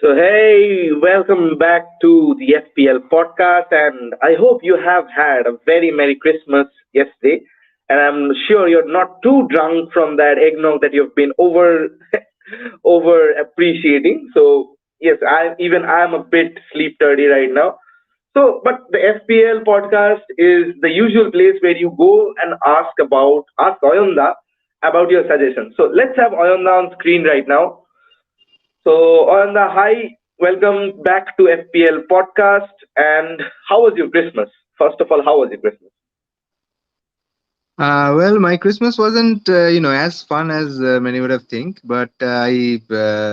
So, hey, welcome back to the FPL podcast, and I hope you have had a very Merry Christmas yesterday. And I'm sure you're not too drunk from that eggnog that you've been over appreciating. So, yes, I'm a bit sleep dirty right now. So, but the FPL podcast is the usual place where you go and ask Oyonda about your suggestions. So let's have Oyonda on screen right now. So, on the hi, welcome back to FPL podcast. And how was your Christmas? First of all, how was your Christmas? Well, my Christmas wasn't, as fun as many would have think, but I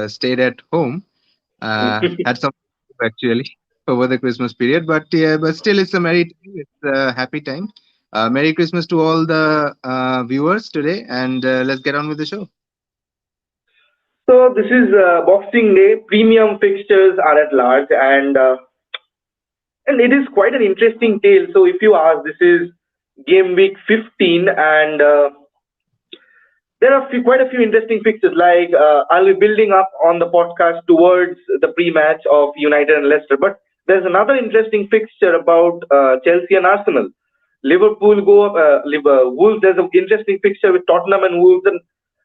stayed at home. Had some actually over the Christmas period, but yeah, but still, it's a merry time. It's a happy time. Merry Christmas to all the viewers today, and let's get on with the show. So, this is Boxing Day. Premium fixtures are at large, and it is quite an interesting tale. So, if you ask, this is game week 15, and there are quite a few interesting fixtures. Like I'll be building up on the podcast towards the pre-match of United and Leicester, but there's another interesting fixture about Chelsea and Arsenal. Liverpool go up, Wolves. There's an interesting fixture with Tottenham and Wolves, and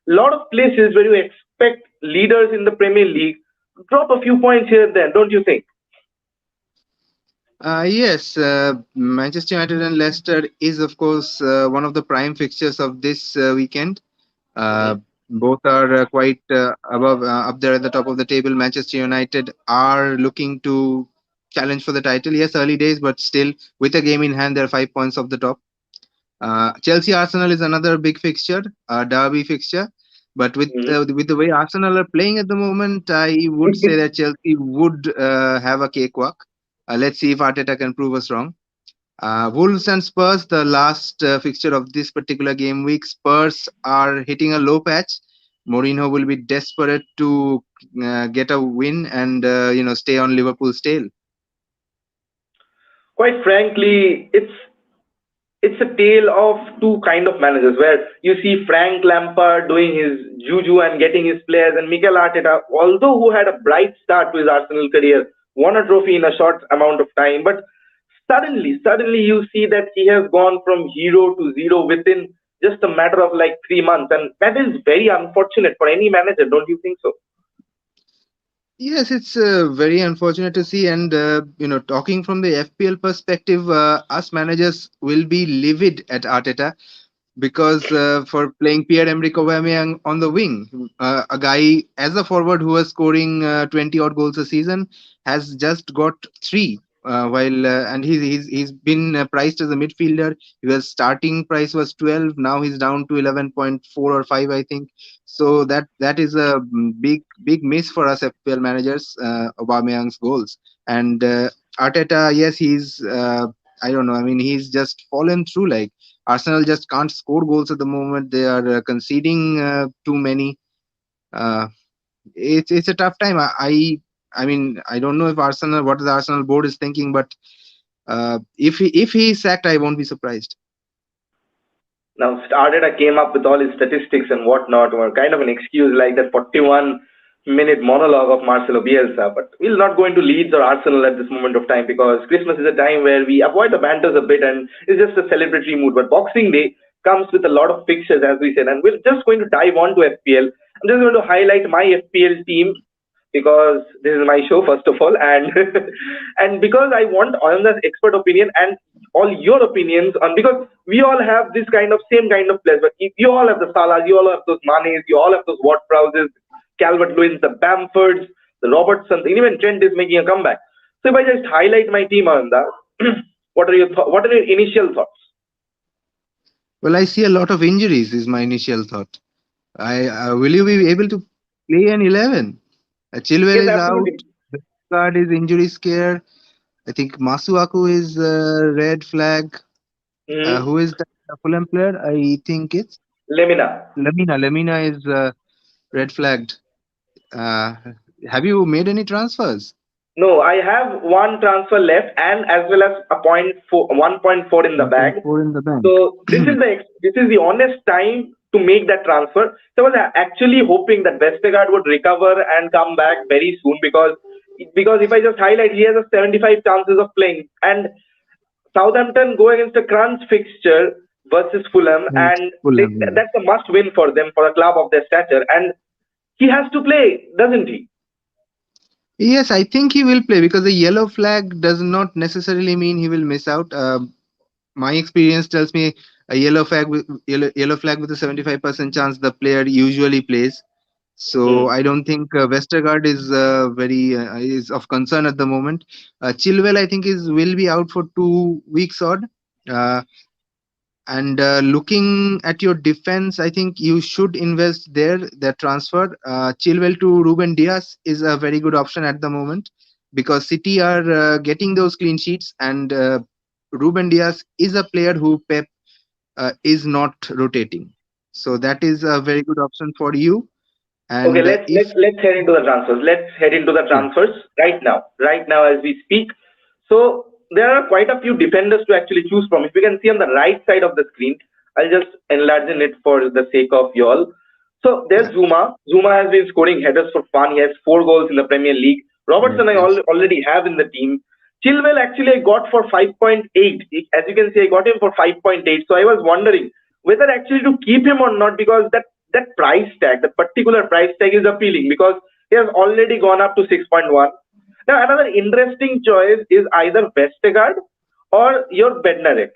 a lot of places where you expect leaders in the Premier League drop a few points here and there, don't you think? Yes, Manchester United and Leicester is, of course, one of the prime fixtures of this weekend. Hmm. Uh, both are quite above, up there at the top of the table. Manchester United are looking to challenge for the title. Yes, early days, but still, with a game in hand, they're 5 points off the top. Chelsea Arsenal is another big fixture, derby fixture. But with the way Arsenal are playing at the moment, I would say that Chelsea would have a cakewalk. Let's see if Arteta can prove us wrong. Wolves and Spurs, the last fixture of this particular game week. Spurs are hitting a low patch. Mourinho will be desperate to get a win and stay on Liverpool's tail. Quite frankly, it's a tale of two kind of managers where you see Frank Lampard doing his juju and getting his players, and Mikel Arteta, although who had a bright start to his Arsenal career, won a trophy in a short amount of time, but suddenly you see that he has gone from hero to zero within just a matter of like 3 months, and that is very unfortunate for any manager, don't you think so? Yes, it's very unfortunate to see. And, talking from the FPL perspective, us managers will be livid at Arteta because for playing Pierre-Emerick Aubameyang on the wing, a guy as a forward who was scoring 20 odd goals a season has just got three. And he's been priced as a midfielder. His starting price was 12. Now he's down to 11.4 or 5, I think. So that is a big miss for us FPL managers. Aubameyang's goals and Arteta. Yes, he's I don't know. I mean, he's just fallen through. Like Arsenal just can't score goals at the moment. They are conceding too many. Uh, it's a tough time. I mean, I don't know if Arsenal, what the Arsenal board is thinking, but if he's sacked, I won't be surprised. Now, Arteta came up with all his statistics and whatnot, or kind of an excuse like that 41-minute monologue of Marcelo Bielsa. But we'll not go into Leeds or Arsenal at this moment of time because Christmas is a time where we avoid the banters a bit and it's just a celebratory mood. But Boxing Day comes with a lot of fixtures, as we said, and we're just going to dive on to FPL. I'm just going to highlight my FPL team because this is my show first of all, and and because I want Ananda's expert opinion and all your opinions on, because we all have this kind of same kind of players, but you all have the Salahs, you all have those Manes, you all have those Ward-Prowses, Calvert Lewins, the Bamfords, the Robertsons, even Trent is making a comeback. So if I just highlight my team, Ananda, what are your initial thoughts? Well, I see a lot of injuries. Is my initial thought. I will you be able to play an 11? Chilwell Yes, is out. absolutely. Card is injury scare. I think Masuaku is red flag. Hmm. Who is the Fulham player? I think it's Lemina. Lamina. Lamina is red flagged. Uh, have you made any transfers? No, I have one transfer left and as well as a 1.4 in the bag. 1.4 in the bank. So this is the honest time to make that transfer. So I was actually hoping that Vestergaard would recover and come back very soon because because if I just highlight, he has a 75 chances of playing, and Southampton go against a crunch fixture versus Fulham, and Fulham, yeah. that's a must win for them, for a club of their stature, and he has to play, doesn't he? Yes, I think he will play because the yellow flag does not necessarily mean he will miss out. My experience tells me a yellow flag with a 75% chance the player usually plays. So Hmm. I don't think Westergaard is very is of concern at the moment. Chilwell, I think, is will be out for 2 weeks odd. Uh, and looking at your defense, I think you should invest there. That transfer, Chilwell to Ruben Diaz is a very good option at the moment because City are getting those clean sheets, and Ruben Diaz is a player who Pep is not rotating. So that is a very good option for you. Okay, And let's head into the transfers. Let's head into the yeah, transfers right now as we speak. So there are quite a few defenders to actually choose from. If you can see on the right side of the screen, I'll just enlarge it for the sake of you all. So there's yeah, Zuma. Zuma has been scoring headers for fun. He has 4 goals in the Premier League. yes, Robertson I yes. already have in the team. Chilwell actually I got for 5.8. As you can see, I got him for 5.8. So I was wondering whether actually to keep him or not, because that price tag, that particular price tag is appealing because he has already gone up to 6.1. Now another interesting choice is either Vestergaard or your Bednarek,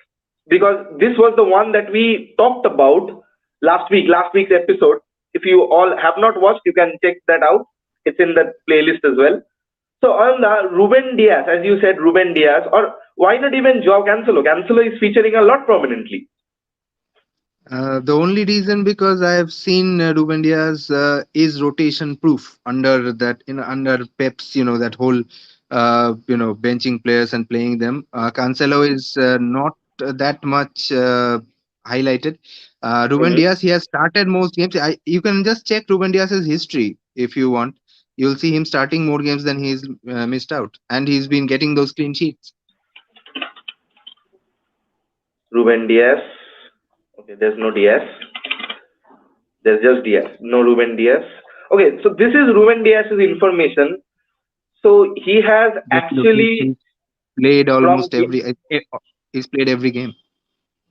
because this was the one that we talked about last week's episode. If you all have not watched, you can check that out. It's in the playlist as well. So on the Ruben Diaz, as you said, Ruben Diaz, or why not even Joao Cancelo? Cancelo is featuring a lot prominently. The only reason because I have seen Ruben Diaz is rotation proof under that under Pep's that whole benching players and playing them. Cancelo is not that much highlighted. Ruben Mhm. Diaz, he has started most games. You can just check Ruben Diaz's history if you want. You'll see him starting more games than he's missed out, and he's been getting those clean sheets. Ruben Diaz. Okay, there's no Diaz. There's just Diaz. No Ruben Diaz. Okay, so this is Ruben Diaz's information. So he has Just look, actually he's played from almost he's played every game.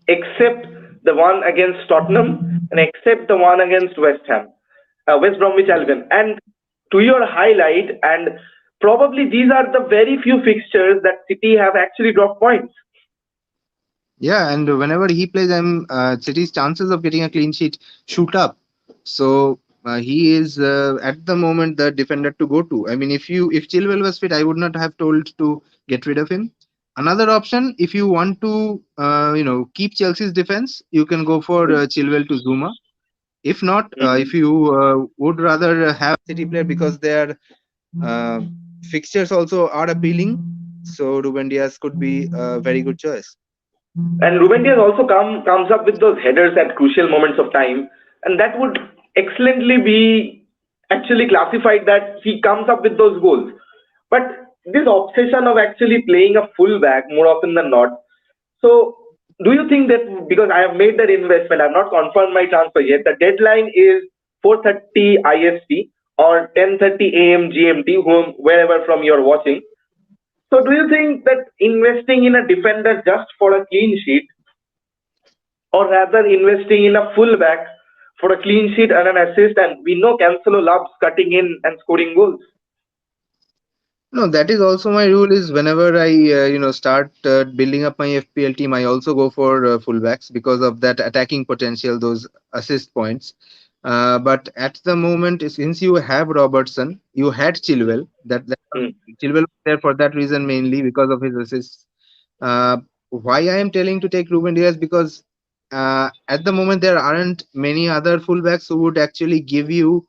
except the one against Tottenham and except the one against West Ham, West Bromwich Albion. And to your highlight, and probably these are the very few fixtures that City have actually dropped points. Yeah, and whenever he plays, City's chances of getting a clean sheet shoot up. So he is at the moment the defender to go to. I mean, if Chilwell was fit, I would not have told to get rid of him. Another option, if you want to keep Chelsea's defense, you can go for Chilwell to Zuma. If not, Mhm. if you would rather have City player because their uh, fixtures also are appealing, so Ruben Diaz could be a very good choice. And Ruben Diaz also comes up with those headers at crucial moments of time, and that would excellently be actually classified that he comes up with those goals. But this obsession of actually playing a fullback more often than not. So, do you think that because I have made that investment, I have not confirmed my transfer yet. The deadline is 4:30 IST or 10:30 AM GMT, wherever from you're watching. So, do you think that investing in a defender just for a clean sheet, or rather investing in a fullback for a clean sheet and an assist? And we know Cancelo loves cutting in and scoring goals. No, that is also my rule. Is whenever I start building up my FPL team, I also go for fullbacks because of that attacking potential, those assist points. But at the moment, since you have Robertson, you had Chilwell. Hmm. Chilwell was there for that reason mainly because of his assists. Uh, why I am telling to take Ruben Diaz because at the moment there aren't many other fullbacks who would actually give you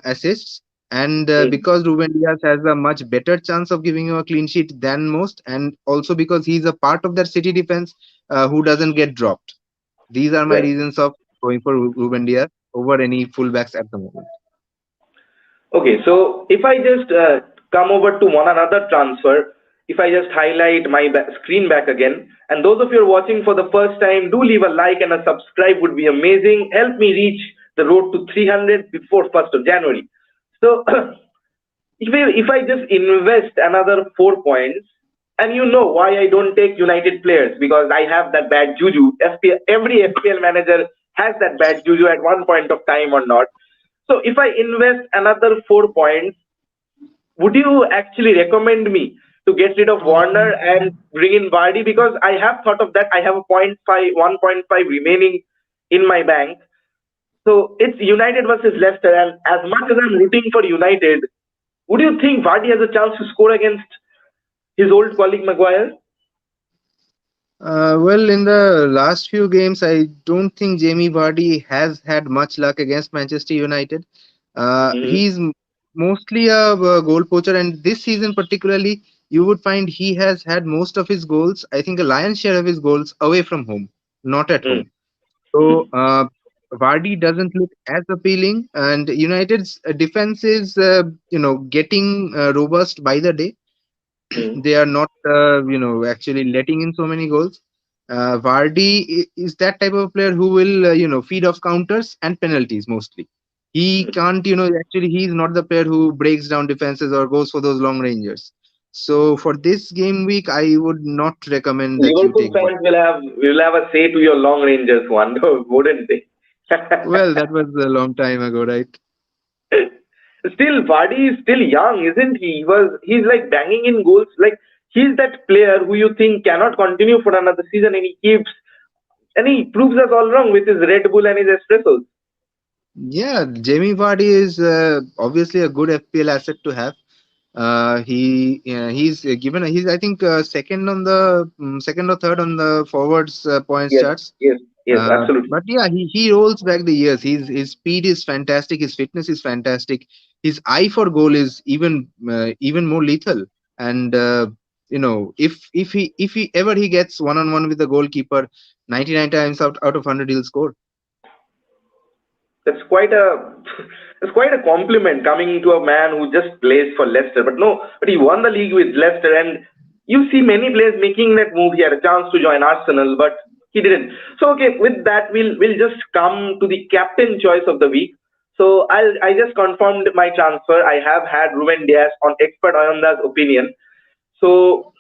assists, and Hmm. because Ruben Diaz has a much better chance of giving you a clean sheet than most, and also because he's a part of that City defense who doesn't get dropped. These are my Well, reasons of going for Ruben Diaz over any fullbacks at the moment. okay, so if I just come over to one another transfer, if I just highlight my screen back again, and those of you who are watching for the first time, do leave a like and a subscribe would be amazing. Help me reach the road to 300 before 1st of January. So if I just invest another 4 points, and you know why I don't take United players, because I have that bad juju. Every FPL manager has that bad juju at one point of time or not. So if I invest another 4 points, would you actually recommend me to get rid of Warner and bring in Vardy? Because I have thought of that. I have a 1.5 remaining in my bank. So it's United versus Leicester, and as much as I'm rooting for United, would you think Vardy has a chance to score against his old colleague Maguire? Well, in the last few games, I don't think Jamie Vardy has had much luck against Manchester United. Hmm. He's mostly a goal poacher, and this season particularly, you would find he has had most of his goals. I think a lion's share of his goals away from home, not at Hmm. home. So Vardy doesn't look as appealing, and United's defense is, getting robust by the day. Hmm. They are not, actually letting in so many goals. Vardy is that type of player who will, feed off counters and penalties mostly. He Hmm. can't, actually, he's not the player who breaks down defenses or goes for those long rangers. So for this game week, I would not recommend that you Liverpool take fans Vardy. will have a say to your long rangers one, wouldn't they? Well, that was a long time ago, right? Still, Vardy is still young, isn't he? He's like banging in goals. Like he's that player who you think cannot continue for another season, and he proves us all wrong with his Red Bull and his espressos. Yeah, Jamie Vardy is obviously a good FPL asset to have. He's I think second or third on the forwards points Yes, charts. yes, yes, absolutely. But yeah, he rolls back the years. His speed is fantastic. His fitness is fantastic. His eye for goal is even more lethal. And if he ever he gets one on one with the goalkeeper, 99 times out of 100 he'll score. That's quite a that's quite a compliment coming to a man who just plays for Leicester. But no, but he won the league with Leicester, and you see many players making that move. He had a chance to join Arsenal, but he didn't. So okay, with that, we'll just come to the captain choice of the week. So I just confirmed my transfer. I have had Ruben Diaz on expert Ayanda's opinion. So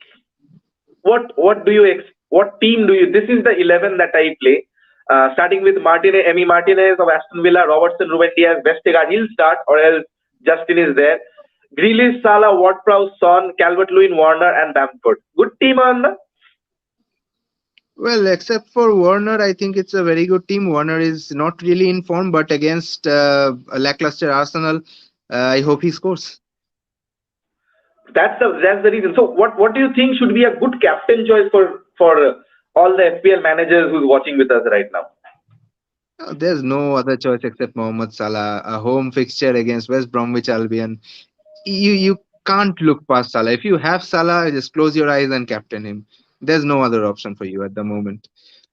what team do you? This is the 11 that I play. Starting with Martinez of Aston Villa, Robertson, Ruben Diaz, Vestergaard. He'll start, or else Justin is there. Grealish, Salah, Ward-Prowse, Son, Calvert-Lewin, Warner, and Bamford. Good team on the. Well, except for Warner, I think it's a very good team. Warner is not really in form, but against a lackluster Arsenal, I hope he scores. That's the reason. So what do you think should be a good captain choice for all the FPL managers who's watching with us right now? There's no other choice except Mohamed Salah, a home fixture against West Bromwich Albion. You can't look past Salah. If you have Salah, just close your eyes and captain him. There's no other option for you at the moment.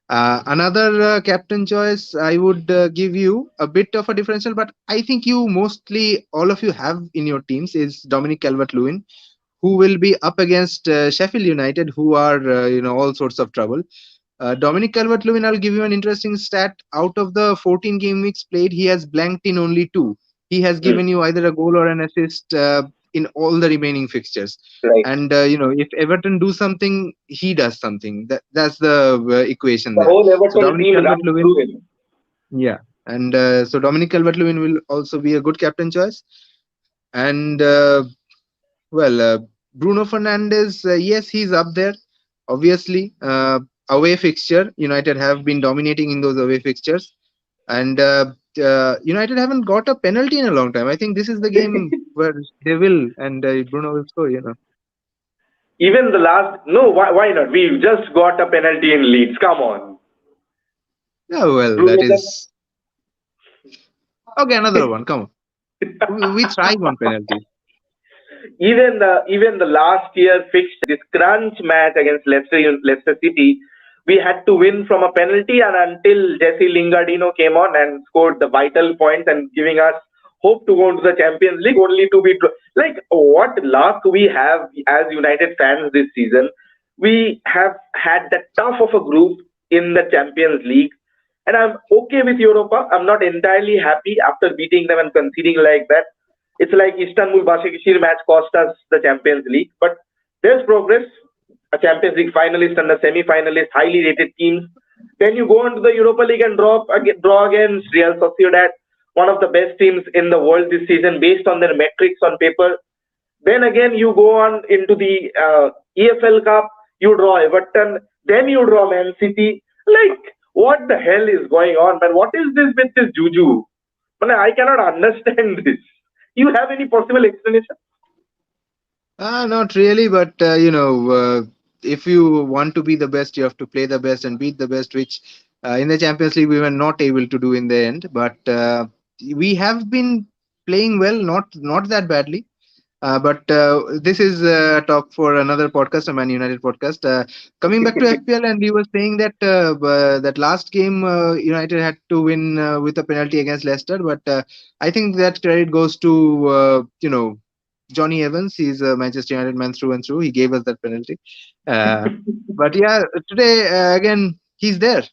Another captain choice, I would give you a bit of a differential, but I think you mostly all of you have in your teams is Dominic Calvert-Lewin, who will be up against Sheffield United, who are all sorts of trouble. Dominic Calvert-Lewin, I'll give you an interesting stat. Out of the 14 game weeks played, he has blanked in only two. He has Hmm. given you either a goal or an assist in all the remaining fixtures. Right. And if Everton do something, he does something. That's the equation The there. whole So Everton Dominic team runs Calvert-Lewin, through him. yeah, and so Dominic Calvert-Lewin will also be a good captain choice. And Bruno Fernandes, yes, he's up there. Obviously, away fixture. United have been dominating in those away fixtures, and United haven't got a penalty in a long time. I think this is the game where they will, and Bruno will score. Even the last, no, why not? We just got a penalty in Leeds. Come on. Yeah, well, Bruno that is okay. Another one. Come on, we thrive on penalties. even the last year fixture, this crunch match against Leicester City, we had to win from a penalty, and until Jesse Lingardino came on and scored the vital points and giving us hope to go into the Champions League, only to be like what luck we have as United fans this season. We have had that tough of a group in the Champions League, and I'm okay with Europa. I'm not entirely happy after beating them and conceding like that. It's like Istanbul Başakşehir match cost us the Champions League, but there's progress. A Champions League finalist and a semi-finalist, highly rated teams. Then you go on to the Europa League and draw against Real Sociedad, one of the best teams in the world this season based on their metrics on paper. Then again, you go on into the EFL Cup, you draw Everton, then you draw Man City. Like, what the hell is going on, man? What is this with this juju? Man, I cannot understand this. You have any possible explanation? Not really, but if you want to be the best, you have to play the best and beat the best, which in the Champions League we were not able to do in the end. But we have been playing well, not that badly. But this is a talk for another podcast, a Man United podcast. Coming back to FPL, and you were saying that that last game United had to win with a penalty against Leicester, but I think that credit goes to Johnny Evans. He's a Manchester United man through and through. He gave us that penalty. Uh, but yeah, today again he's there.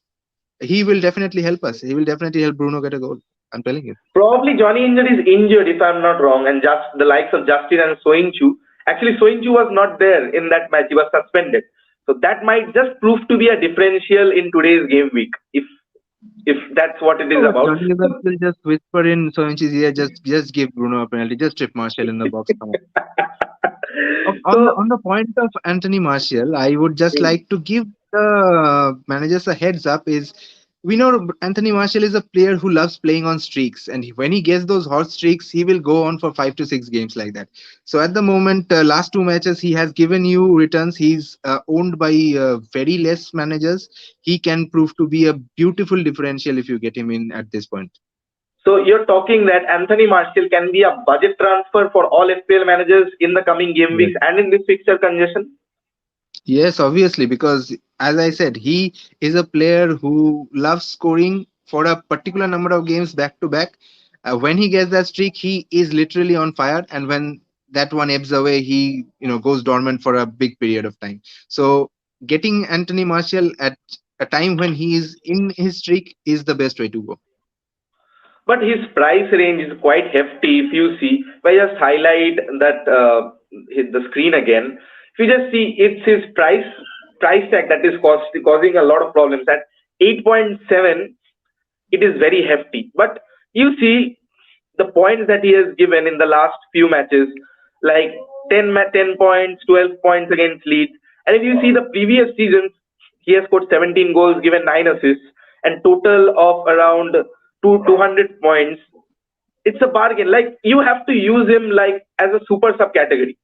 He will definitely help us. He will definitely help Bruno get a goal. I'm telling you. Probably Johnny Injured is injured, if I'm not wrong, and just the likes of Justin and Soyuncu. Actually, Soyuncu was not there in that match; he was suspended. So that might just prove to be a differential in today's game week, if that's what it is Oh, about. Johnny Evans will just whisper in Soyuncu's ear, just give Bruno a penalty, just strip Martial in the box. Come on. On So the point of Anthony Martial, I would just mm, like to give the managers a heads up. Is we know Anthony Martial is a player who loves playing on streaks, and when he gets those hot streaks, he will go on for 5 to 6 games like that. So at the moment, last two matches, he has given you returns. He's owned by very less managers. He can prove to be a beautiful differential if you get him in at this point. so you're talking that Anthony Martial can be a budget transfer for all FPL managers in the coming game weeks and in this fixture congestion. Yes, obviously, because as I said, he is a player who loves scoring for a particular number of games back to back. When he gets that streak, he is literally on fire, and when that one ebbs away, he goes dormant for a big period of time. So, getting Anthony Martial at a time when he is in his streak is the best way to go. But his price range is quite hefty. If you see, if I just highlight that hit the screen again, if you just see, it's his price tag that is causing a lot of problems. At 8.7, it is very hefty. But you see the points that he has given in the last few matches, like 10 points, 12 points against Leeds. And if you see the previous seasons, he has scored 17 goals, given 9 assists, and total of around 200 points. It's a bargain. Like, you have to use him like as a super sub category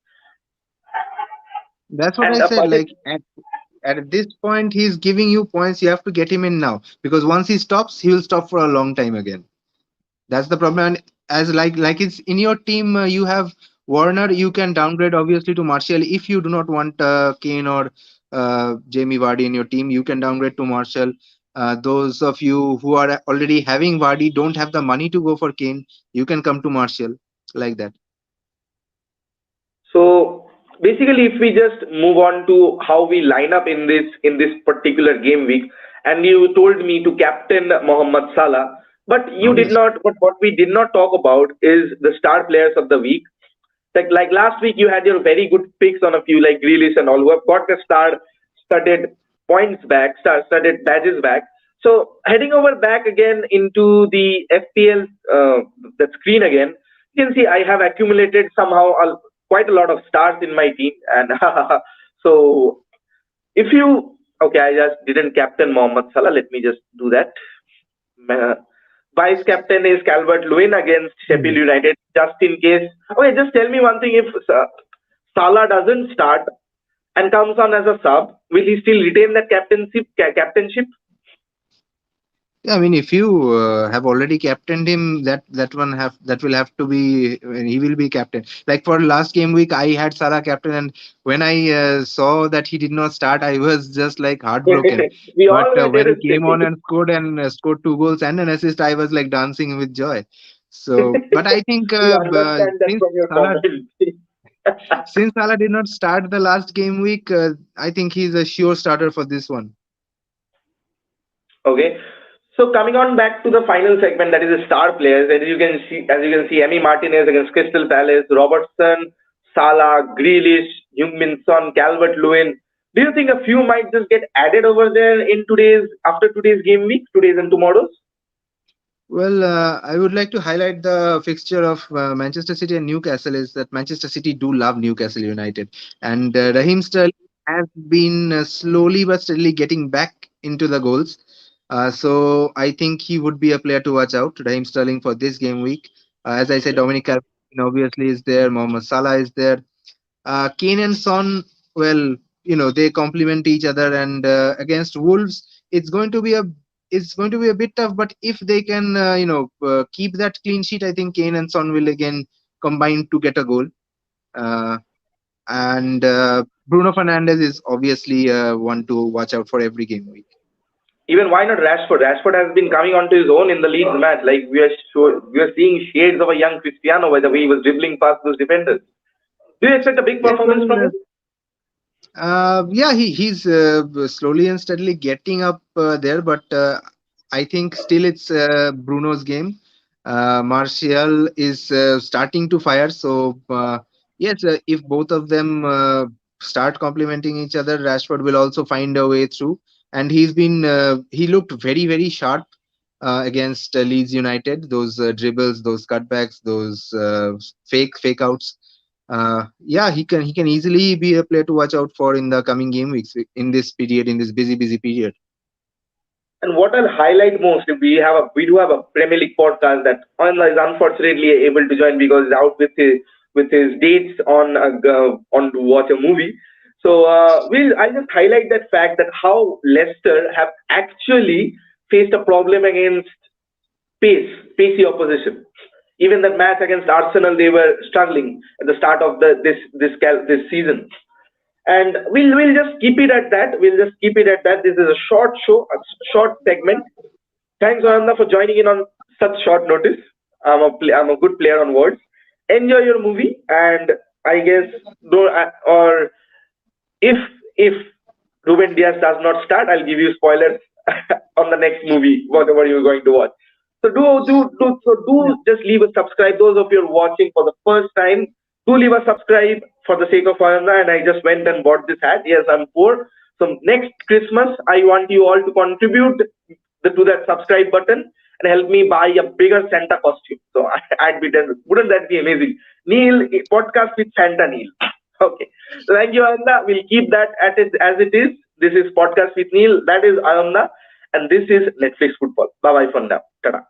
That's what and I a said. budget. Like at this point, he's giving you points. You have to get him in now because once he stops, he will stop for a long time again. That's the problem. And as like it's in your team, you have Warner. You can downgrade obviously to Martial if you do not want Kane or Jamie Vardy in your team. You can downgrade to Martial. Those of you who are already having Vardy don't have the money to go for Kane. You can come to Martial like that. So basically, if we just move on to how we line up in this particular game week, and you told me to captain Mohamed Salah, but you did Obviously. not. But what we did not talk about is the star players of the week. Like last week, you had your very good picks on a few like Grealish and all who have got the star-studded points back, star-studded badges back. So heading over back again into the FPL the screen again, you can see I have accumulated somehow quite a lot of stars in my team, and so if you okay, I just didn't captain Mohamed Salah. Let me just do that. Uh, Vice captain is Calvert Lewin against Sheffield United, just in case. Okay, just tell me one thing: if Salah doesn't start and comes on as a sub, will he still retain that captainship? Yeah, I mean, if you have already captained him, that will have to be he will be captain. Like for last game week, I had Salah captain, and when I saw that he did not start, I was just like heartbroken. We But all were when he came on devastated. and scored 2 goals and an assist, I was like dancing with joy. So, but I think We understand that from your Salah comments. since Salah did not start the last game week, I think he's a sure starter for this one. Okay. So coming on back to the final segment, that is the star players. As you can see, Emi Martinez against Crystal Palace, Robertson, Salah, Grealish, Heung-min Son, Calvert-Lewin. Do you think a few might just get added over there in after today's game week, today's and tomorrow's? Well, I would like to highlight the fixture of Manchester City and Newcastle is that Manchester City do love Newcastle United, and Raheem Sterling has been slowly but steadily getting back into the goals. So I think he would be a player to watch out, Raheem Sterling, for this game week. As I said, Dominic Calvert obviously is there, Mohamed Salah is there, Kane and Son, well, they complement each other, and against Wolves, it's going to be a bit tough. But if they can, keep that clean sheet, I think Kane and Son will again combine to get a goal. Uh, and Bruno Fernandes is obviously one to watch out for every game week. Even why not Rashford? Rashford has been coming onto his own in the Leeds match. Like we are seeing shades of a young Cristiano by the way he was dribbling past those defenders. Do you expect a big Yes, performance from him? Yeah, he's slowly and steadily getting up there, but I think still it's Bruno's game. Martial is starting to fire, so yes, if both of them start complementing each other, Rashford will also find a way through. And he looked very sharp against Leeds United. Those dribbles, those cutbacks, those fake outs. Yeah, he can easily be a player to watch out for in the coming game weeks in this period, in this busy period. And what I'll highlight most, we do have a Premier League podcast that Anna is unfortunately able to join because he's out with his dates on to watch a movie. So I just highlight that fact that how Leicester have actually faced a problem against pacey opposition. Even that match against Arsenal, they were struggling at the start of this season. And we'll just keep it at that. We'll just keep it at that. This is a short show, a short segment. Thanks, Ananda, for joining in on such short notice. I'm a good player on words. Enjoy your movie, and I guess or if Ruben Diaz does not start, I'll give you spoilers on the next movie, whatever you're going to watch. So do just leave a subscribe. Those of you who are watching for the first time, do leave a subscribe for the sake of Ananda. And I just went and bought this hat. Yes, I'm poor. So next Christmas, I want you all to contribute to that subscribe button and help me buy a bigger Santa costume. So I'd be done. Wouldn't that be amazing? Neil, podcast with Santa Neil. Okay. So thank you, Ananda. We'll keep that at it as it is. This is podcast with Neil. That is Ananda. And this is Netflix Football. Bye bye for now. Ta-da.